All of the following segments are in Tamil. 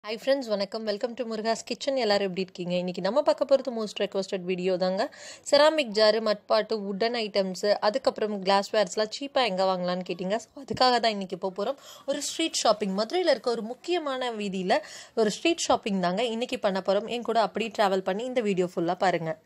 Hi friends, வணக்கம். Welcome to Muruga's kitchen. எல்லாரும் எப்படி இருக்கீங்க? இன்னைக்கு நம்ம பார்க்க போகிறது மோஸ்ட் ரெக்வஸ்டட் வீடியோ தாங்க. செராமிக் ஜாரு, மட்பாட்டு, வுடன் ஐட்டம்ஸு, அதுக்கப்புறம் கிளாஸ்வேர்ஸ்லாம் சீப்பாக எங்கே வாங்கலான்னு கேட்டிங்க. ஸோ அதுக்காக தான் இன்றைக்கி போகிறோம். ஒரு ஸ்ட்ரீட் ஷாப்பிங், மதுரையில் இருக்க ஒரு முக்கியமான வீதியில் ஒரு ஸ்ட்ரீட் ஷாப்பிங் தாங்க இன்றைக்கி பண்ண போகிறோம். என் கூட அப்படியே ட்ராவல் பண்ணி இந்த வீடியோ ஃபுல்லாக பாருங்கள்.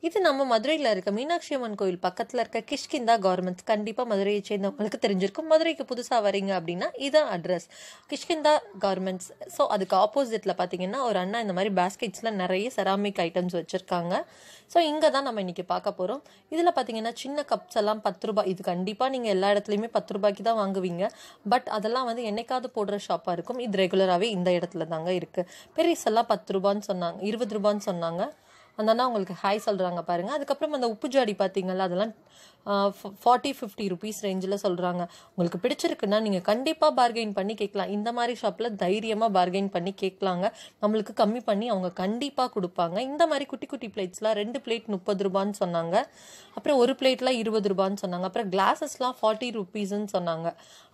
இது நம்ம மதுரையில் இருக்க மீனாட்சி அம்மன் கோயில் பக்கத்தில் இருக்க கிஷ்கிந்தா கார்மெண்ட்ஸ். கண்டிப்பாக மதுரையை சேர்ந்தவங்களுக்கு தெரிஞ்சிருக்கும். மதுரைக்கு புதுசாக வரீங்க அப்படின்னா இதான் அட்ரஸ், கிஷ்கிந்தா கார்மெண்ட்ஸ். ஸோ அதுக்கு ஆப்போசிட்டில் பார்த்தீங்கன்னா ஒரு அண்ணா இந்த மாதிரி பேஸ்கெட்ஸில் நிறைய செராமிக் ஐட்டம்ஸ் வச்சுருக்காங்க. ஸோ இங்கே தான் நம்ம இன்றைக்கி பார்க்க போகிறோம். இதில் பார்த்தீங்கன்னா சின்ன கப்ஸ் எல்லாம் 10 ரூபாய். இது கண்டிப்பாக நீங்கள் எல்லா இடத்துலையுமே 10 ரூபாய்க்கு தான் வாங்குவீங்க. பட் அதெல்லாம் வந்து என்னைக்காவது போடுற ஷாப்பாக இருக்கும். இது ரெகுலராகவே இந்த இடத்துல தாங்க இருக்குது. பெரிசெல்லாம் 10 ரூபான்னு சொன்னாங்க, 20 ரூபான்னு சொன்னாங்க. அந்த அண்ணா உங்களுக்கு ஹாய் சொல்கிறாங்க பாருங்கள். அதுக்கப்புறம் அந்த உப்பு ஜாடி பார்த்தீங்களா, அதெல்லாம் 40-50 ருபீஸ் ரேஞ்சில் சொல்கிறாங்க. உங்களுக்கு பிடிச்சிருக்குன்னா நீங்கள் கண்டிப்பாக பார்கெயின் பண்ணி கேட்கலாம். இந்த மாதிரி ஷாப்பில் தைரியமாக பார்கெயின் பண்ணி கேட்கலாங்க. நம்மளுக்கு கம்மி பண்ணி அவங்க கண்டிப்பாக கொடுப்பாங்க. இந்த மாதிரி குட்டி குட்டி பிளேட்ஸ்லாம் 2 பிளேட் 30 ரூபான்னு சொன்னாங்க. அப்புறம் ஒரு பிளேட்லாம் 20 ரூபான்னு சொன்னாங்க. அப்புறம் கிளாஸஸ்லாம் 40 ருபீஸ்ன்னு சொன்னாங்க.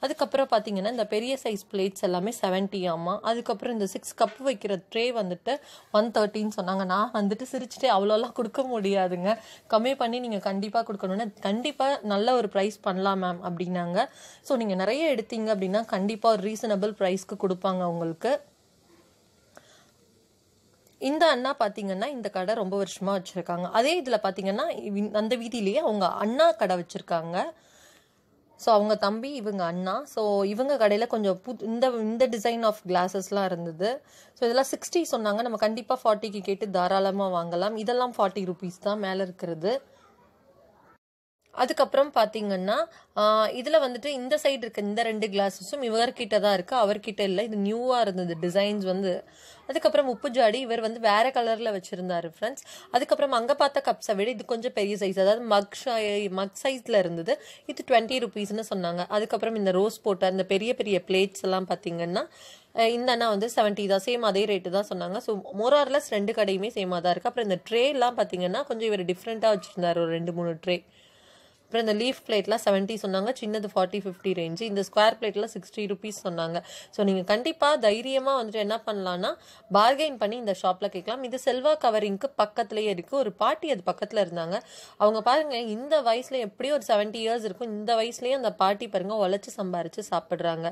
அதுக்கப்புறம் பார்த்தீங்கன்னா இந்த பெரிய சைஸ் பிளேட்ஸ் எல்லாமே 70 ஆமாம். அதுக்கப்புறம் இந்த 6 கப் வைக்கிற ட்ரே வந்துட்டு 130ன்னு சொன்னாங்க. நான் வந்துட்டு சிரிச்சுட்டே அவ்வளோலாம் கொடுக்க முடியாதுங்க, கம்மி பண்ணி நீங்கள் கண்டிப்பாக கொடுக்கணுன்னு, கண்டிப்பாக நல்ல ஒரு ப்ரைஸ் பண்ணலாம் மேம் அப்படின்னாங்க. ஸோ நீங்கள் நிறைய எடுத்தீங்க அப்படின்னா கண்டிப்பாக ஒரு ரீசனபிள் ப்ரைஸ்க்கு கொடுப்பாங்க உங்களுக்கு. இந்த அண்ணா பார்த்தீங்கன்னா இந்த கடை ரொம்ப வருஷமாக வச்சுருக்காங்க. அதே இதில் பார்த்தீங்கன்னா அந்த வீதியிலேயே அவங்க அண்ணா கடை வச்சுருக்காங்க. ஸோ அவங்க தம்பி, இவங்க அண்ணா. ஸோ இவங்க கடையில் கொஞ்சம் இந்த டிசைன் ஆஃப் கிளாஸஸ்லாம் இருந்தது. ஸோ இதெல்லாம் 60 சொன்னாங்க. நம்ம கண்டிப்பாக 40க்கு கேட்டு தாராளமாக வாங்கலாம். இதெல்லாம் 40 ருபீஸ் தான் மேலே இருக்கிறது. அதுக்கப்புறம் பார்த்தீங்கன்னா இதில் வந்துட்டு இந்த சைடு இருக்க இந்த 2 கிளாஸஸும் இவர்கிட்ட தான் இருக்குது, அவர்கிட்ட இல்லை. இது நியூவாக இருந்தது டிசைன்ஸ் வந்து. அதுக்கப்புறம் உப்பு ஜாடி இவர் வந்து வேறு கலரில் வச்சுருந்தாரு ஃப்ரெண்ட்ஸ். அதுக்கப்புறம் அங்கே பார்த்த கப்ஸை விட இது கொஞ்சம் பெரிய சைஸ், அதாவது மக் சைஸில் இருந்தது. இது 20 ருபீஸ்ன்னு சொன்னாங்க. அதுக்கப்புறம் இந்த ரோஸ் போட்ட அந்த பெரிய பெரிய பிளேட்ஸ் எல்லாம் பார்த்தீங்கன்னா இந்த அண்ணா வந்து 70 தான், சேம் அதே ரேட்டு தான் சொன்னாங்க. ஸோ மோரார்லெஸ் 2 கடையுமே சேமாக தான் இருக்குது. அப்புறம் இந்த ட்ரேலாம் பார்த்தீங்கன்னா கொஞ்சம் இவர் டிஃப்ரெண்ட்டாக வச்சுருந்தார், ஒரு 2-3 ட்ரே. அப்புறம் இந்த லீஃப் பிளேட்லாம் 70 சொன்னாங்க, சின்னது 40-50 ரேஞ்சு. இந்த ஸ்கொயர் பிளேட்லாம் 60 ருபீஸ் சொன்னாங்க. ஸோ நீங்கள் கண்டிப்பாக தைரியமாக வந்துட்டு என்ன பண்ணலான்னா பார்கெயின் பண்ணி இந்த ஷாப்பில் கேட்கலாம். இது செல்வா கவரிங்க்கு பக்கத்துலேயே இருக்குது. ஒரு பாட்டி அது பக்கத்தில் இருந்தாங்க. அவங்க பாருங்கள், இந்த வயசில் எப்படியும் ஒரு 70 இயர்ஸ் இருக்கும். இந்த வயசுலேயே அந்த பாட்டி பாருங்கள் உழைச்சி சம்பாரித்து சாப்பிட்றாங்க.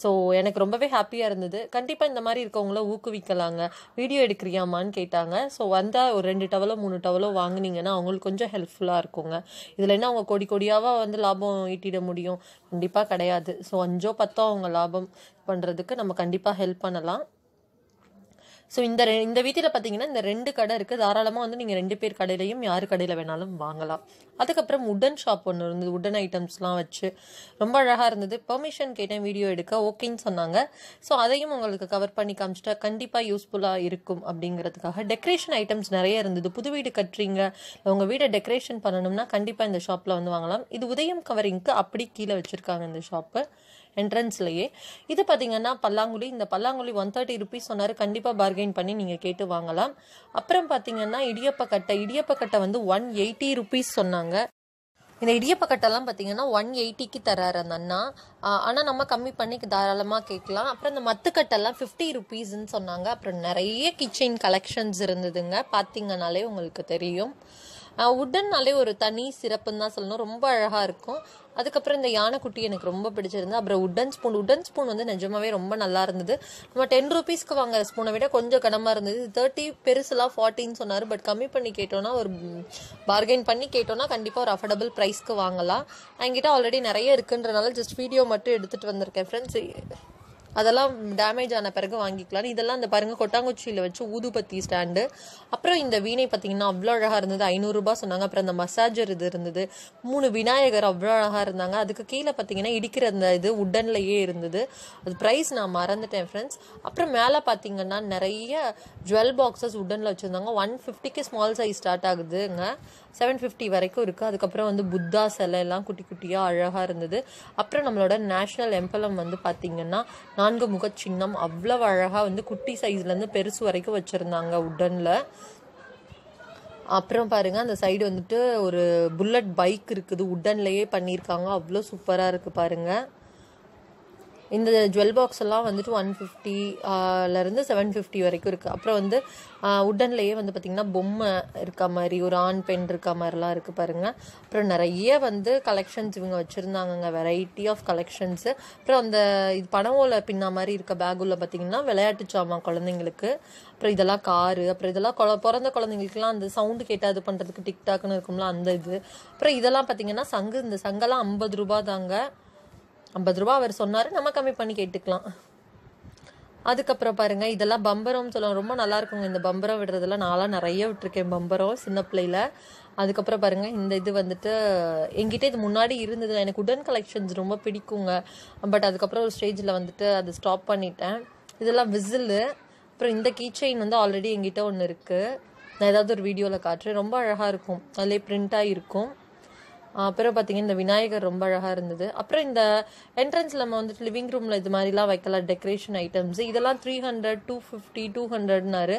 ஸோ எனக்கு ரொம்பவே ஹாப்பியாக இருந்தது. கண்டிப்பாக இந்த மாதிரி இருக்கவங்கள ஊக்குவிக்கலாங்க. வீடியோ எடுக்கிறியாமான்னு கேட்டாங்க. ஸோ வந்தால் ஒரு 2 டவலோ 3 டவலோ வாங்கினீங்கன்னா அவங்களுக்கு கொஞ்சம் ஹெல்ப்ஃபுல்லாக இருக்குங்க. இதில் என்ன அவங்க கோடியாக வந்து லாபம் ஈட்டிட முடியும்? கண்டிப்பாக கிடையாது. ஸோ 5-10 அவங்க லாபம் பண்ணுறதுக்கு நம்ம கண்டிப்பாக ஹெல்ப் பண்ணலாம். ஸோ இந்த வீட்டில் பார்த்தீங்கன்னா இந்த 2 கடை இருக்குது. தாராளமாக வந்து நீங்கள் 2 பேர் கடையிலையும் யார் கடையில் வேணாலும் வாங்கலாம். அதுக்கப்புறம் உடன் ஷாப் ஒன்று இருந்தது, உடன் ஐட்டம்ஸ்லாம் வச்சு ரொம்ப அழகாக இருந்தது. பெர்மிஷன் கேட்டேன் வீடியோ எடுக்க, ஓகேன்னு சொன்னாங்க. ஸோ அதையும் உங்களுக்கு கவர் பண்ணி காமிச்சிட்டா கண்டிப்பாக யூஸ்ஃபுல்லாக இருக்கும் அப்படிங்கிறதுக்காக. டெக்கரேஷன் ஐட்டம்ஸ் நிறைய இருந்தது. புது வீடு கட்டுறீங்க, உங்கள் வீடை டெக்கரேஷன் பண்ணணும்னா கண்டிப்பாக இந்த ஷாப்பில் வந்து வாங்கலாம். இது உதயம் கவரிங்க்கு அப்படி கீழே வச்சுருக்காங்க இந்த ஷாப்பு என்ட்ரன்ஸ்லையே. இது பார்த்தீங்கன்னா பல்லாங்குழி. இந்த பல்லாங்குழி 130 ருபீஸ் சொன்னார். கண்டிப்பாக பார்கெயின் பண்ணி நீங்கள் கேட்டு வாங்கலாம். அப்புறம் பார்த்தீங்கன்னா இடியப்பக்கட்டை வந்து 180 ருபீஸ் சொன்னாங்க. இந்த இடியப்பக்கட்டெல்லாம் பார்த்தீங்கன்னா 180க்கு தராரு அந்த அண்ணா. ஆனால் நம்ம கம்மி பண்ணி தாராளமாக கேட்கலாம். அப்புறம் இந்த மத்துக்கட்டெல்லாம் 50 ருபீஸ்ன்னு சொன்னாங்க. அப்புறம் நிறைய கிச்சன் கலெக்ஷன்ஸ் இருந்ததுங்க, பார்த்தீங்கன்னாலே உங்களுக்கு தெரியும். உட்டன்னாலே ஒரு தனி சிறப்புன்னு தான் சொல்லணும், ரொம்ப அழகாக இருக்கும். அதுக்கப்புறம் இந்த யானைக்குட்டி எனக்கு ரொம்ப பிடிச்சிருந்து. அப்புறம் உடன் ஸ்பூன் வந்து நிஜமாவே ரொம்ப நல்லா இருந்தது. நம்ம 10 ருபீஸ்க்கு வாங்குற ஸ்பூனை விட கொஞ்சம் கனமாக இருந்தது. 30 பெருசுலாம் 40ன்னு சொன்னார். பட் கம்மி பண்ணி கேட்டோன்னா, ஒரு பார்கெயின் பண்ணி கேட்டோன்னா கண்டிப்பாக ஒரு அஃபோர்டபுள் ப்ரைஸ்க்கு வாங்கலாம். என்கிட்ட ஆல்ரெடி நிறைய இருக்குன்றனால ஜஸ்ட் வீடியோ மட்டும் எடுத்துகிட்டு வந்திருக்கேன் ஃப்ரெண்ட்ஸ். அதெல்லாம் டேமேஜ் ஆன பிறகு வாங்கிக்கலாம். இதெல்லாம் இந்த பாருங்கள், கொட்டாங்குச்சியில் வச்சு ஊதுபத்தி ஸ்டாண்டு. அப்புறம் இந்த வீணை பார்த்தீங்கன்னா அவ்வளோ அழகாக இருந்தது, 500 ரூபாய் சொன்னாங்க. அப்புறம் அந்த மசாஜர் இது இருந்தது, 3 விநாயகர் அவ்வளோ அழகாக இருந்தாங்க. அதுக்கு கீழே பார்த்தீங்கன்னா இடிக்கிற அந்த இது உட்டன்லையே இருந்தது. அது ப்ரைஸ் நான் மறந்துட்டேன் ஃப்ரெண்ட்ஸ். அப்புறம் மேலே பார்த்தீங்கன்னா நிறைய ஜுவல் பாக்ஸஸ் உட்டனில் வச்சுருந்தாங்க. 150க்கு ஸ்மால் சைஸ் ஸ்டார்ட் ஆகுதுங்க, 750 வரைக்கும் இருக்குது. அதுக்கப்புறம் வந்து புத்தா சிலை எல்லாம் குட்டி குட்டியாக அழகாக இருந்தது. அப்புறம் நம்மளோட நேஷ்னல் எம்பலம் வந்து பார்த்திங்கன்னா 4 முக சின்னம் அவ்வளவு அழகாக வந்து குட்டி சைஸ்லேருந்து பெருசு வரைக்கும் வச்சுருந்தாங்க உட்டனில். அப்புறம் பாருங்கள், அந்த சைடு வந்துட்டு ஒரு புல்லட் பைக் இருக்குது, உட்டன்லேயே பண்ணியிருக்காங்க. அவ்வளோ சூப்பராக இருக்குது பாருங்கள். இந்த ஜுவல் பாக்ஸ் எல்லாம் வந்துட்டு 150 750 வரைக்கும் இருக்குது. அப்புறம் வந்து உட்டன்லேயே வந்து பார்த்திங்கன்னா பொம்மை இருக்க மாதிரி ஒரு ஆண் பெண் இருக்க மாதிரிலாம் இருக்குது பாருங்கள். அப்புறம் நிறைய வந்து கலெக்ஷன்ஸ் இவங்க வச்சுருந்தாங்கங்க, வெரைட்டி ஆஃப் கலெக்ஷன்ஸு. அப்புறம் அந்த இது பனவோல பின்ன மாதிரி இருக்க பேக்குள்ள பார்த்திங்கன்னா விளையாட்டு சாமான் குழந்தைங்களுக்கு. அப்புறம் இதெல்லாம் காரு, அப்புறம் இதெல்லாம் பிறந்த குழந்தைங்களுக்குலாம் அந்த சவுண்டு கேட்டால் இது பண்ணுறதுக்கு டிக்டாக்னு இருக்கும்ல அந்த இது. அப்புறம் இதெல்லாம் பார்த்திங்கன்னா சங்கு, இந்த சங்கெல்லாம் 50 ரூபா தாங்க. 50 ரூபா அவர் சொன்னார், நம்ம கம்மி பண்ணி கேட்டுக்கலாம். அதுக்கப்புறம் பாருங்கள் இதெல்லாம் பம்பரம்னு சொல்லுவாங்க, ரொம்ப நல்லா இருக்குங்க இந்த பம்பரம் விடுறதெல்லாம். நான்லாம் நிறைய விட்டுருக்கேன் பம்பரம் சின்ன பிள்ளையில. அதுக்கப்புறம் பாருங்கள் இந்த இது வந்துட்டு என்கிட்ட இது முன்னாடி இருந்தது. எனக்கு உடன் கலெக்ஷன்ஸ் ரொம்ப பிடிக்குங்க. பட் அதுக்கப்புறம் ஒரு ஸ்டேஜில் வந்துட்டு அது ஸ்டாப் பண்ணிட்டேன். இதெல்லாம் விசிலு. அப்புறம் இந்த கீ செயின் வந்து ஆல்ரெடி என்கிட்ட ஒன்று இருக்குது, நான் ஏதாவது ஒரு வீடியோவில் காட்டுறேன். ரொம்ப அழகாக இருக்கும், அதிலே பிரிண்ட்டாக இருக்கும். அப்புறம் பார்த்தீங்கன்னா இந்த விநாயகர் ரொம்ப அழகாக இருந்தது. அப்புறம் இந்த என்ட்ரன்ஸில் நம்ம வந்துட்டு லிவிங் ரூமில் இது மாதிரிலாம் வைக்கலாம் டெக்கரேஷன் ஐட்டம்ஸ். இதெல்லாம் 300 250 200னாரு.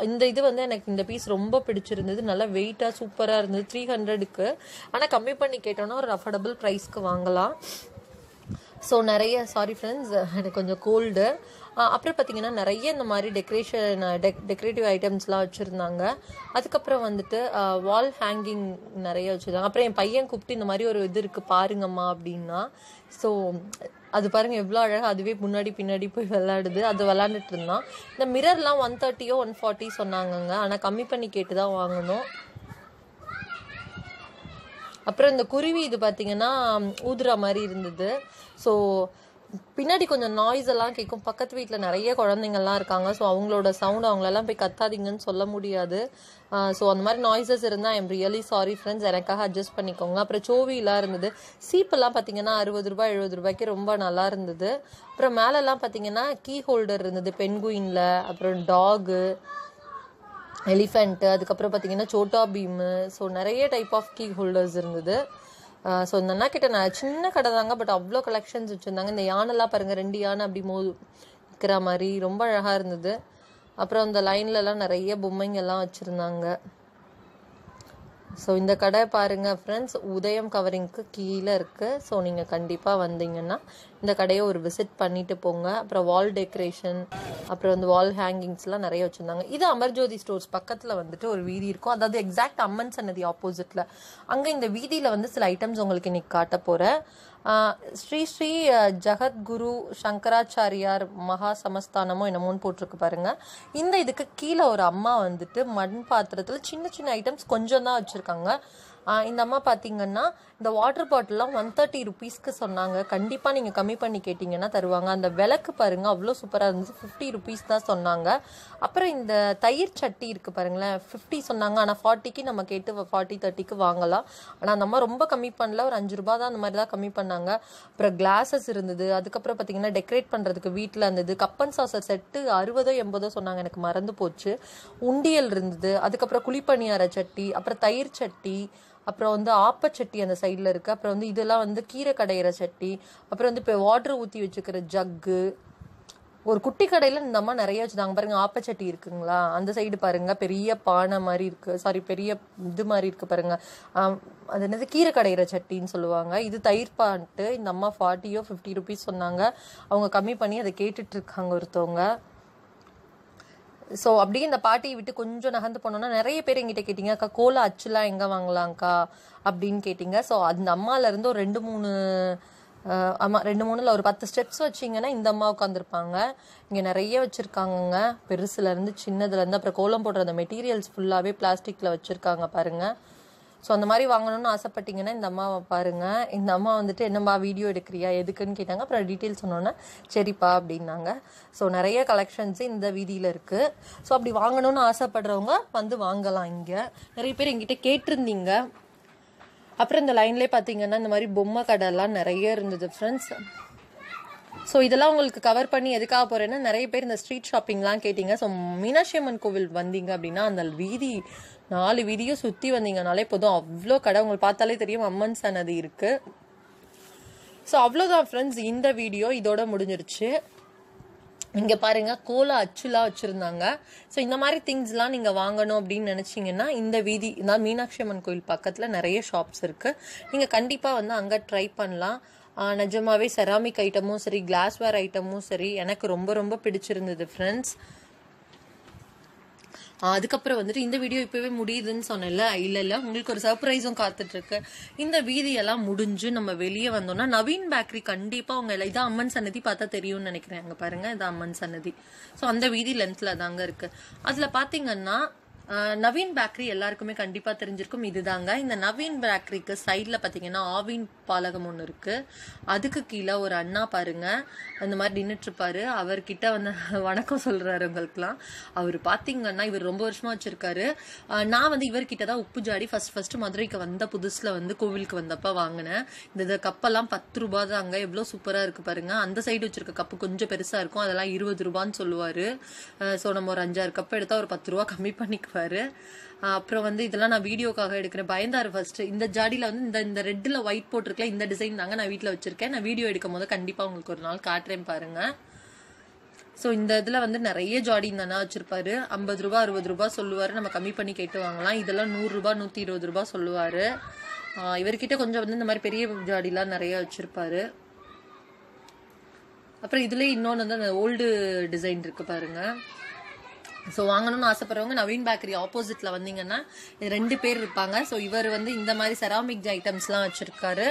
இந்த இது வந்து எனக்கு இந்த பீஸ் ரொம்ப பிடிச்சிருந்தது, நல்லா வெயிட்டாக சூப்பராக இருந்தது 300க்கு. ஆனால் கம்மி பண்ணி கேட்டோன்னா ஒரு அஃபோர்டபுள் ப்ரைஸ்க்கு வாங்கலாம். ஸோ நிறைய சாரி ஃப்ரெண்ட்ஸ், எனக்கு கொஞ்சம் கோல்டு. அப்புறம் பார்த்தீங்கன்னா நிறைய இந்த மாதிரி டெக்கரேட்டிவ் ஐட்டம்ஸ்லாம் வச்சுருந்தாங்க. அதுக்கப்புறம் வந்துட்டு வால் ஹேங்கிங் நிறைய வச்சுருந்தாங்க. அப்புறம் என் பையன் கூப்பிட்டு இந்த மாதிரி ஒரு இது இருக்குது பாருங்கம்மா அப்படின்னா. ஸோ அது பாருங்கள் எவ்வளோ அழகாக, அதுவே முன்னாடி பின்னாடி போய் விளாடுது. அது விளாண்டுட்டு இருந்தான். இந்த மிரர்லாம் 130 140 சொன்னாங்கங்க, ஆனால் கம்மி பண்ணி கேட்டு தான் வாங்கணும். அப்புறம் இந்த குருவி இது பார்த்தீங்கன்னா ஊதுற மாதிரி இருந்தது. ஸோ பின்னாடி கொஞ்சம் நாய்ஸ் எல்லாம் கேட்கும். பக்கத்து வீட்டில் நிறைய குழந்தைங்கள்லாம் இருக்காங்க. ஸோ அவங்களோட சவுண்ட் அவங்களெல்லாம் போய் கத்தாதீங்கன்னு சொல்ல முடியாது. ஸோ அந்த மாதிரி நாய்ஸஸ் இருந்தால் ஐம் ரியலி சாரி ஃப்ரெண்ட்ஸ், எனக்காக அட்ஜஸ்ட் பண்ணிக்கோங்க. அப்புறம் சோவிலாம் இருந்தது. சீப்பெல்லாம் பார்த்தீங்கன்னா 60 ரூபாய் 70 ரூபாய்க்கு ரொம்ப நல்லா இருந்தது. அப்புறம் மேலெல்லாம் பார்த்தீங்கன்னா கீ ஹோல்டர் இருந்தது பென்குயினில். அப்புறம் டாகு, எலிஃபெண்ட்டு, அதுக்கப்புறம் பார்த்தீங்கன்னா சோட்டா பீமு. ஸோ நிறைய டைப் ஆஃப் கீ ஹோல்டர்ஸ் இருந்தது. ஸோ இந்த அண்ணா கிட்ட நான் சின்ன கடை தாங்க, பட் அவ்வளோ கலெக்ஷன்ஸ் வச்சுருந்தாங்க. இந்த யானைலாம் பாருங்கள், 2 யானை அப்படி இருக்கிற மாதிரி ரொம்ப அழகாக இருந்தது. அப்புறம் அந்த லைன்லலாம் நிறைய பொம்மைங்கள்லாம் வச்சுருந்தாங்க. ஸோ இந்த கடை பாருங்கள் ஃப்ரெண்ட்ஸ், உதயம் கவரிங்க்கு கீழே இருக்குது. ஸோ நீங்கள் கண்டிப்பாக வந்தீங்கன்னா இந்த கடையை ஒரு விசிட் பண்ணிட்டு போங்க. அப்புறம் வால் டெக்கரேஷன், அப்புறம் வந்து வால் ஹேங்கிங்ஸ்லாம் நிறைய வச்சுருந்தாங்க. இது அமர்ஜோதி ஸ்டோர்ஸ் பக்கத்தில் வந்துட்டு ஒரு வீதி இருக்கும், அதாவது எக்ஸாக்ட் அம்மன் சன்னதி ஆப்போசிட்டில். அங்கே இந்த வீதியில் வந்து சில ஐட்டம்ஸ் உங்களுக்கு இன்னைக்கு காட்ட போகிறேன். ஸ்ரீ ஸ்ரீ ஜகத்குரு சங்கராச்சாரியார் மகா சமஸ்தானமோ என்னமோன்னு போட்டிருக்கு பாருங்க. இந்த இதுக்கு கீழே ஒரு அம்மா வந்துட்டு மண் பாத்திரத்தில் சின்ன சின்ன ஐட்டம்ஸ் கொஞ்சம் தான் வச்சுருக்காங்க. இந்த அம்மா பார்த்தீங்கன்னா இந்த வாட்டர் பாட்டிலாம் 130 ருபீஸ்க்கு சொன்னாங்க. கண்டிப்பாக நீங்கள் கம்மி பண்ணி கேட்டிங்கன்னா தருவாங்க. அந்த விளக்கு பாருங்கள் அவ்வளோ சூப்பராக இருந்துச்சு, 50 ருபீஸ் தான் சொன்னாங்க. அப்புறம் இந்த தயிர் சட்டி இருக்குது பாருங்களேன், 50 சொன்னாங்க. ஆனால் 40க்கு நம்ம கேட்டு 40 30க்கு வாங்கலாம். ஆனால் அந்த அம்மா ரொம்ப கம்மி பண்ணல, ஒரு 5 ரூபா தான் அந்த மாதிரி தான் கம்மி பண்ணாங்க. அப்புறம் கிளாஸஸ் இருந்தது. அதுக்கப்புறம் பார்த்தீங்கன்னா டெக்கரேட் பண்ணுறதுக்கு வீட்டில் இருந்தது. கப்பன் சாசர் செட்டு 60 80 சொன்னாங்க, எனக்கு மறந்து போச்சு. உண்டியல் இருந்தது. அதுக்கப்புறம் குழிப்பணியார சட்டி, அப்புறம் தயிர் சட்டி, அப்புறம் வந்து ஆப்பச்சட்டி அந்த சைடில் இருக்குது. அப்புறம் வந்து இதெல்லாம் வந்து கீரை கடையிற சட்டி, அப்புறம் வந்து இப்போ வாட்டர் ஊற்றி வச்சுக்கிற ஜக்கு. ஒரு குட்டி கடையில் இந்த அம்மா நிறைய வச்சுருந்தாங்க பாருங்கள். ஆப்பச்சட்டி இருக்குங்களா, அந்த சைடு பாருங்கள் பெரிய பானை மாதிரி இருக்குது, சாரி பெரிய இது மாதிரி இருக்குது பாருங்கள். அது என்னது கீரை கடையிற சட்டின்னு சொல்லுவாங்க. இது தயிர் பான்ட்டு. இந்த அம்மா 40 50 ருபீஸ் சொன்னாங்க. அவங்க கம்மி பண்ணி அதை கேட்டுட்ருக்காங்க ஒருத்தவங்க. ஸோ அப்படியே இந்த பாட்டியை விட்டு கொஞ்சம் நகர்ந்து போனோன்னா நிறைய பேர் எங்கிட்ட கேட்டிங்க, அக்கா கோலா அச்சுலாம் எங்கே வாங்கலாம்க்கா அப்படின்னு கேட்டிங்க. ஸோ அந்த அம்மாலேருந்து ஒரு 2-3 ஆமாம் 2-3 ஒரு 10 ஸ்டெப்ஸ் வச்சிங்கன்னா இந்த அம்மா உட்காந்துருப்பாங்க. இங்கே நிறைய வச்சுருக்காங்கங்க, பெருசுலேருந்து சின்னதுலேருந்து. அப்புறம் கோலம் போடுற அந்த மெட்டீரியல்ஸ் ஃபுல்லாகவே பிளாஸ்டிக்கில் வச்சுருக்காங்க பாருங்கள். ஸோ அந்த மாதிரி வாங்கணும்னு ஆசைப்பட்டீங்கன்னா இந்த அம்மாவை பாருங்கள். இந்த அம்மா வந்துட்டு என்னம்மா வீடியோ எடுக்கிறியா எதுக்குன்னு கேட்டாங்க. அப்புறம் டீட்டெயில்ஸ் சொன்னோன்னே சரிப்பா அப்படின்னாங்க. ஸோ நிறைய கலெக்ஷன்ஸு இந்த வீதியில் இருக்குது. ஸோ அப்படி வாங்கணும்னு ஆசைப்படுறவங்க வந்து வாங்கலாம். இங்கே நிறைய பேர் எங்கிட்ட கேட்டிருந்தீங்க. அப்புறம் இந்த லைன்லேயே பார்த்தீங்கன்னா இந்த மாதிரி பொம்மை கடைலாம் நிறைய இருந்தது ஃப்ரெண்ட்ஸ். ஸோ இதெல்லாம் உங்களுக்கு கவர் பண்ணி எதுக்காக போகிறேன்னா, நிறைய பேர் இந்த ஸ்ட்ரீட் ஷாப்பிங்லாம் கேட்டிங்க. ஸோ மீனாட்சி அம்மன் கோவில் வந்தீங்க அப்படின்னா அந்த வீதி 4 வீதியும் சுற்றி வந்தீங்கனாலே போதும், அவ்வளோ கடை உங்களுக்கு பார்த்தாலே தெரியும் அம்மன் சன்னதி இருக்குது. ஸோ அவ்வளோதான் ஃப்ரெண்ட்ஸ், இந்த வீடியோ இதோட முடிஞ்சிருச்சு. இங்கே பாருங்கள் கோலா அச்சுலாம் வச்சுருந்தாங்க. ஸோ இந்த மாதிரி திங்ஸ்லாம் நீங்கள் வாங்கணும் அப்படின்னு நினச்சிங்கன்னா இந்த வீதி, இந்த மீனாட்சி அம்மன் கோயில் பக்கத்தில் நிறைய ஷாப்ஸ் இருக்குது. நீங்கள் கண்டிப்பாக வந்து அங்கே ட்ரை பண்ணலாம். நிஜமாவே செராமிக் ஐட்டமும் சரி, கிளாஸ்வேர் ஐட்டமும் சரி எனக்கு ரொம்ப ரொம்ப பிடிச்சிருந்தது ஃப்ரெண்ட்ஸ். அதுக்கப்புறம் வந்துட்டு இந்த வீடியோ இப்பவே முடியுதுன்னு சொன்னேன்ல, இல்ல உங்களுக்கு ஒரு சர்ப்ரைஸும் காத்துட்டு இருக்கு. இந்த வீதியெல்லாம் முடிஞ்சு நம்ம வெளியே வந்தோம்னா நவீன் பேக்கரி கண்டிப்பா உங்க எல்லாம் இதான் அம்மன் சன்னதி பார்த்தா தெரியும்னு நினைக்கிறேன். அங்க பாருங்க, இதான் அம்மன் சன்னதி. ஸோ அந்த வீதி லென்த்ல தாங்க இருக்கு. அதுல பாத்தீங்கன்னா நவீன் பேக்கரி எல்லாருக்குமே கண்டிப்பா தெரிஞ்சிருக்கும். இதுதாங்க இந்த நவீன் பேக்கரிக்கு சைட்ல பாத்தீங்கன்னா ஆவின் பாலகம் ஒண்ணு இருக்கு. அதுக்கு கீழே ஒரு அண்ணா பாருங்க அந்த மாதிரி நின்றுட்டு இருப்பாரு. அவர்கிட்ட வந்து வணக்கம் சொல்றாரு உங்களுக்குலாம். அவர் பாத்தீங்கன்னா இவர் ரொம்ப வருஷமா வச்சிருக்காரு. நான் வந்து இவர்கிட்ட தான் உப்பு ஜாடி ஃபர்ஸ்ட் மதுரைக்கு வந்த புதுசுல வந்து கோவிலுக்கு வந்தப்ப வாங்கினேன். இந்த கப்பெல்லாம் 10 ரூபாய் தாங்க. எவ்வளவு சூப்பரா இருக்கு பாருங்க. அந்த சைடு வச்சிருக்க கப்பு கொஞ்சம் பெருசா இருக்கும், அதெல்லாம் 20 ரூபான்னு சொல்லுவாரு. ஸோ நம்ம ஒரு 5-6 கப் எடுத்தா ஒரு 10 ரூபா கம்மி பண்ணிக்குவாரு. அப்புறம் வந்து இதெல்லாம் நான் வீடியோக்காக எடுக்கிறேன். பயந்தாரு ஃபர்ஸ்ட். இந்த ஜாடியில வந்து இந்த ரெட்ல ஒயிட் போட்டிருக்கல இந்த டிசைன் தாங்க நான் வீட்டுல வச்சிருக்கேன். நான் வீடியோ எடுக்கும் போது கண்டிப்பா உங்களுக்கு ஒரு நாள் காட்டுறேன் பாருங்க. ஸோ இந்த இதுல வந்து நிறைய ஜாடி இந்த அண்ணா வச்சிருப்பாரு. 50 ரூபாய் 60 ரூபாய் சொல்லுவாரு. நம்ம கம்மி பண்ணி கேட்டு வாங்கலாம். இதெல்லாம் 100 ரூபாய் 120 ரூபாய் சொல்லுவாரு. இவர்கிட்ட கொஞ்சம் வந்து இந்த மாதிரி பெரிய ஜாடிலாம் நிறைய வச்சிருப்பாரு. அப்புறம் இதுலயே இன்னொன்று வந்து அந்த ஓல்டு டிசைன் இருக்கு பாருங்க. ஸோ வாங்கணும்னு ஆசைப்படுறவங்க நவீன் பேக்கரி ஆப்போசிட்ல வந்தீங்கன்னா 2 பேர் இருப்பாங்க. ஸோ இவர் வந்து இந்த மாதிரி செராமிக் ஐட்டம்ஸ்லாம் வச்சிருக்காரு.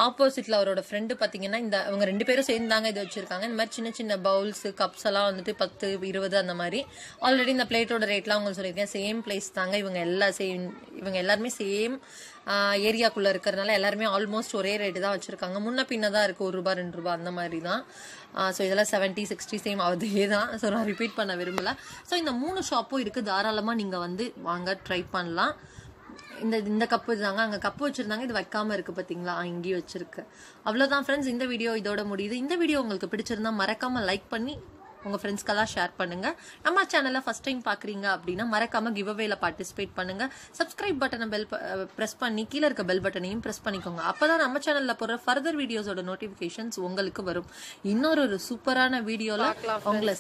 ஆப்போசிட்ல அவரோட ஃப்ரெண்டு பாத்தீங்கன்னா அவங்க 2 பேரும் சேர்ந்தாங்க இது வச்சிருக்காங்க. இந்த மாதிரி சின்ன சின்ன பவுல்ஸ் கப்ஸ் எல்லாம் வந்துட்டு 10 20 அந்த மாதிரி. ஆல்ரெடி இந்த பிளேட்டோட ரேட்லாம் உங்களுக்கு சொல்லியிருக்கேன். சேம் பிளேஸ் தாங்க. இவங்க எல்லாருமே சேம் ஏரியாக்குள்ள இருக்கிறதுனால எல்லாருமே ஆல்மோஸ்ட் ஒரே ரேட்டு தான் வச்சிருக்காங்க. முன்ன பின்ன தான் இருக்கு, 1 ரூபாய் 2 ரூபாய் அந்த மாதிரி தான். ஸோ இதெல்லாம் 70 60 சேம் அதே தான். ஸோ நான் ரிப்பீட் பண்ண விரும்பல. ஸோ இந்த 3 ஷாப்பும் இருக்கு. தாராளமா நீங்க வந்து வாங்க ட்ரை பண்ணலாம். இந்த கப்பு தாங்க. அங்க கப்பு வச்சிருந்தாங்க, இது வைக்காம இருக்கு பாத்தீங்களா, இங்கேயும் வச்சிருக்கு. அவ்வளவுதான் ஃப்ரெண்ட்ஸ், இந்த வீடியோ இதோட முடியுது. இந்த வீடியோ உங்களுக்கு பிடிச்சிருந்தா மறக்காம லைக் பண்ணி உங்க ஃப்ரெண்ட்ஸ்க்கெல்லாம் ஷேர் பண்ணுங்க. நம்ம சேனலை ஃபர்ஸ்ட் டைம் பாக்குறீங்க அப்படின்னா மறக்காம கிவ் அவேல பார்ட்டிசிபேட் பண்ணுங்க. சப்ஸ்கிரைப் பட்டனை பிரஸ் பண்ணி கீழே இருக்க பெல் பட்டனையும் பிரஸ் பண்ணிக்கோங்க. அப்பதான் நம்ம சேனல்ல போடுற ஃபர்தர் வீடியோஸோட நோட்டிபிகேஷன்ஸ் உங்களுக்கு வரும். இன்னொரு சூப்பரான வீடியோல உங்களை